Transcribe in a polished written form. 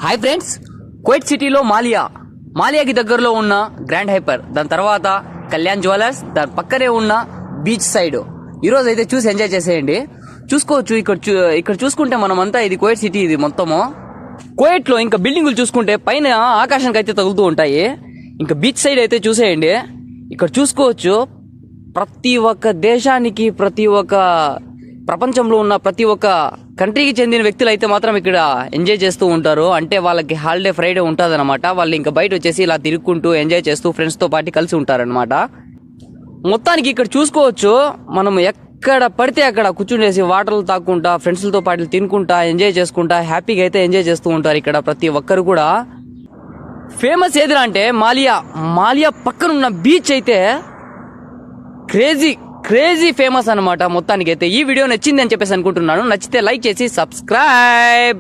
Hi friends, Kuwait సిటీలో మాలియాకి దగ్గరలో ఉన్న గ్రాండ్ హైపర్, దాని తర్వాత కళ్యాణ్ జ్యువెలర్స్, దాని పక్కనే ఉన్న బీచ్ సైడ్ ఈరోజు అయితే చూసి ఎంజాయ్ చేసేయండి. చూసుకోవచ్చు. ఇక్కడ చూసుకుంటే మనమంతా ఇది కువైట్ సిటీ, ఇది మొత్తము కువైట్లో. ఇంకా బిల్డింగులు చూసుకుంటే పైన ఆకాశానికి అయితే తగులుతూ ఉంటాయి. ఇంకా బీచ్ సైడ్ అయితే చూసేయండి. ఇక్కడ చూసుకోవచ్చు ప్రతి ఒక్క దేశానికి, ప్రతి ఒక్క ప్రపంచంలో ఉన్న ప్రతి ఒక్క కంట్రీకి చెందిన వ్యక్తులు అయితే మాత్రం ఇక్కడ ఎంజాయ్ చేస్తూ ఉంటారు. అంటే వాళ్ళకి హాలిడే ఫ్రైడే ఉంటుంది అనమాట. వాళ్ళు ఇంకా బయట వచ్చేసి ఇలా తిరుక్కుంటూ ఎంజాయ్ చేస్తూ ఫ్రెండ్స్తో పాటు కలిసి ఉంటారనమాట. మొత్తానికి ఇక్కడ చూసుకోవచ్చు, మనం ఎక్కడ పడితే అక్కడ కూర్చునేసి వాటర్లు తాక్కుంటా, ఫ్రెండ్స్లతో పాటు తినుకుంటా, ఎంజాయ్ చేసుకుంటా, హ్యాపీగా అయితే ఎంజాయ్ చేస్తూ ఉంటారు ఇక్కడ ప్రతి ఒక్కరు కూడా. ఫేమస్ ఏదిరా అంటే మాలియా పక్కన ఉన్న బీచ్ అయితే క్రేజీ ఫేమస్ అనమాట. మొత్తానికి అయితే ఈ వీడియో నచ్చింది అని చెప్పేసి అనుకుంటున్నాను. నచ్చితే లైక్ చేసి సబ్స్క్రైబ్.